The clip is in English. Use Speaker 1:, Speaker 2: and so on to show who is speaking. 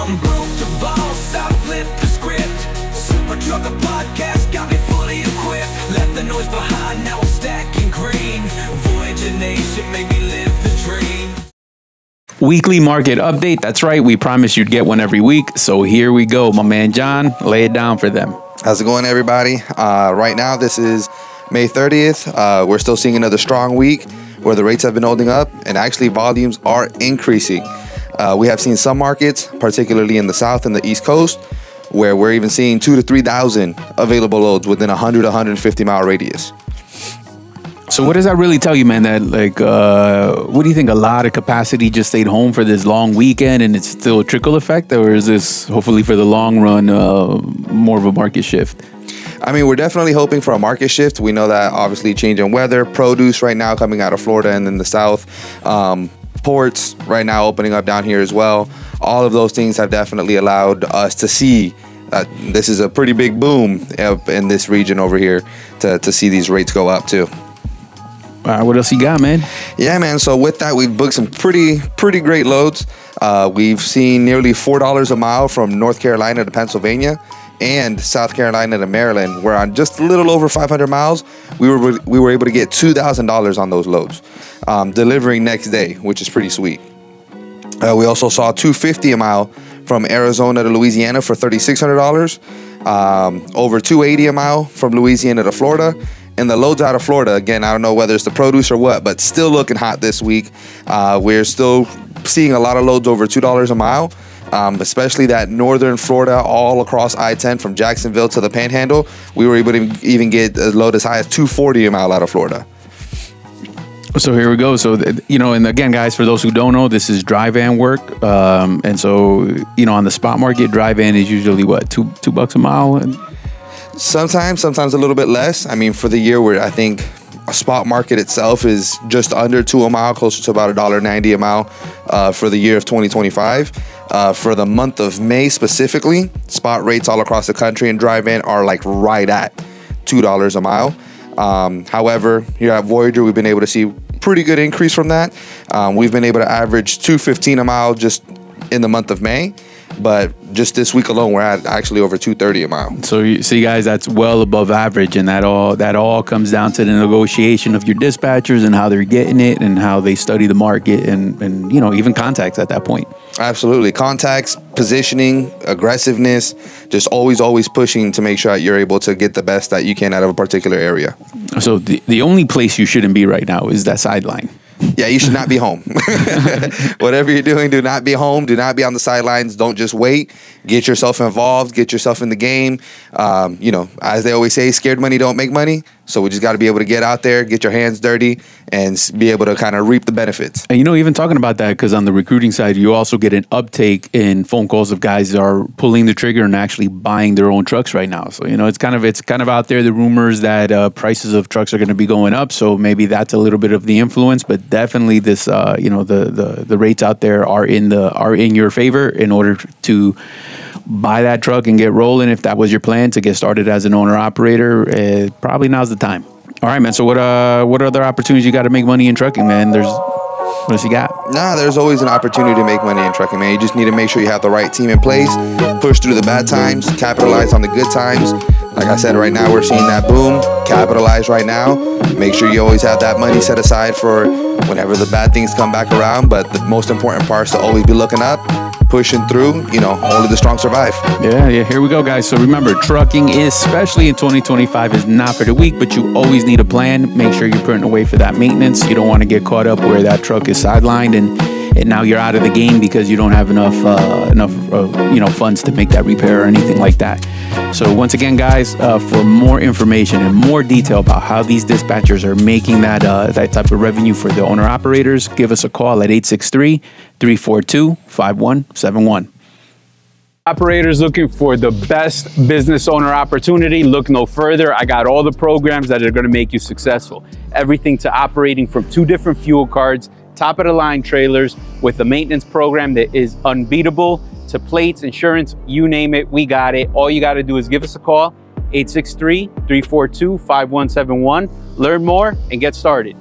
Speaker 1: I'm broke to boss, I flip the script. Super Trucker Podcast got me fully equipped. Left the noise behind, now I'm stacking green. Voyager Nation made me live the dream.
Speaker 2: Weekly market update. That's right. We promised you'd get one every week. So here we go. My man John, lay it down for them.
Speaker 3: How's it going, everybody? Right now, this is May 30th. We're still seeing another strong week where the rates have been holding up and actually volumes are increasing. We have seen some markets, particularly in the South and the East Coast, where we're even seeing 2,000 to 3,000 available loads within a 100 to 150 mile radius.
Speaker 2: So what does that really tell you, man? That what do you think? A lot of capacity just stayed home for this long weekend and it's still a trickle effect? Or is this hopefully for the long run more of a market shift?
Speaker 3: I mean, we're definitely hoping for a market shift. We know that obviously changing weather, produce right now coming out of Florida and in the South, ports right now opening up down here as well. All of those things have definitely allowed us to see that this is a pretty big boom in this region over here to see these rates go up too.
Speaker 2: What else you got, man?
Speaker 3: Yeah, man. So with that, we've booked some pretty great loads. We've seen nearly $4 a mile from North Carolina to Pennsylvania and South Carolina to Maryland. We're on just a little over 500 miles. We were able to get $2,000 on those loads, delivering next day, which is pretty sweet. We also saw $250 a mile from Arizona to Louisiana for $3,600. Over $280 a mile from Louisiana to Florida. And the loads out of Florida, again, I don't know whether it's the produce or what, but still looking hot this week. We're still seeing a lot of loads over $2 a mile, especially that northern Florida, all across I-10 from Jacksonville to the Panhandle. We were able to even get a load as high as $240 a mile out of Florida.
Speaker 2: So here we go. So, and again, guys, for those who don't know, this is dry van work. And so, on the spot market, dry van is usually what, $2 a mile?
Speaker 3: Sometimes a little bit less. I mean, for the year, where I think a spot market itself is just under $2 a mile, closer to about $1.90 a mile for the year of 2025. For the month of May specifically, spot rates all across the country in dry van are like right at $2 a mile. However, here at Voyager, we've been able to see pretty good increase from that. We've been able to average $2.15 a mile just in the month of May. But just this week alone, we're at actually over $2.30 a mile. So
Speaker 2: you see, guys, that's well above average, and that all comes down to the negotiation of your dispatchers and how they're getting it and how they study the market and even contacts at that point.
Speaker 3: Absolutely, contacts, positioning, aggressiveness, just always pushing to make sure that you're able to get the best that you can out of a particular area.
Speaker 2: So the only place you shouldn't be right now is that sideline.
Speaker 3: Yeah, you should not be home. Whatever you're doing, do not be home. Do not be on the sidelines. Don't just wait. Get yourself involved. Get yourself in the game. As they always say, scared money don't make money. So we just got to be able to get out there, get your hands dirty, and be able to kind of reap the benefits.
Speaker 2: And even talking about that, because on the recruiting side, you also get an uptake in phone calls of guys that are pulling the trigger and actually buying their own trucks right now. So it's kind of out there, the rumors that prices of trucks are going to be going up. So maybe that's a little bit of the influence, but definitely this the rates out there are in your favor in order to buy that truck and get rolling. If that was your plan to get started as an owner operator, probably now's the time. All right, man. So what other opportunities you got to make money in trucking, man? What else you got?
Speaker 3: There's always an opportunity to make money in trucking, man. You just need to make sure you have the right team in place, push through the bad times, capitalize on the good times. Like I said, right now we're seeing that boom. Capitalize right now. Make sure you always have that money set aside for whenever the bad things come back around. But the most important part is to always be looking up, pushing through. Only the strong survive.
Speaker 2: Yeah. Here we go, guys. So remember, trucking, especially in 2025, is not for the weak, but you always need a plan. Make sure you're putting away for that maintenance. You don't want to get caught up where that truck is sidelined and now you're out of the game because you don't have enough funds to make that repair or anything like that. So once again, guys, for more information and more detail about how these dispatchers are making that type of revenue for the owner operators, give us a call at 863-342-5171. Operators looking for the best business owner opportunity, look no further. I got all the programs that are going to make you successful. Everything to operating from 2 different fuel cards, top of the line trailers with a maintenance program that is unbeatable, to plates, insurance, you name it, we got it. All you got to do is give us a call, 863-342-5171. Learn more and get started.